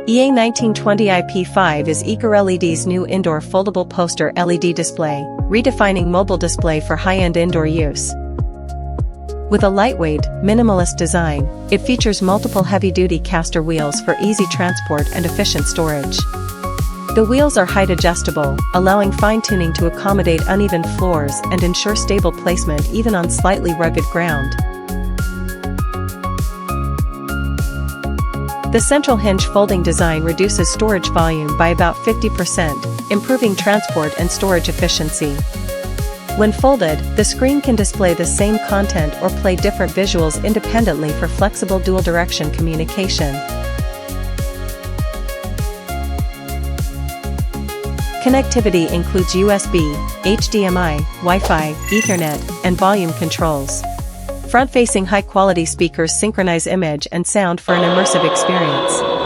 EA1920iP5 is EagerLED's new indoor foldable poster LED display, redefining mobile display for high-end indoor use. With a lightweight, minimalist design, it features multiple heavy-duty caster wheels for easy transport and efficient storage. The wheels are height adjustable, allowing fine-tuning to accommodate uneven floors and ensure stable placement even on slightly rugged ground. The central hinge folding design reduces storage volume by about 50%, improving transport and storage efficiency. When folded, the screen can display the same content or play different visuals independently for flexible dual-direction communication. Connectivity includes USB, HDMI, Wi-Fi, Ethernet, and volume controls. Front-facing high-quality speakers synchronize image and sound for an immersive experience.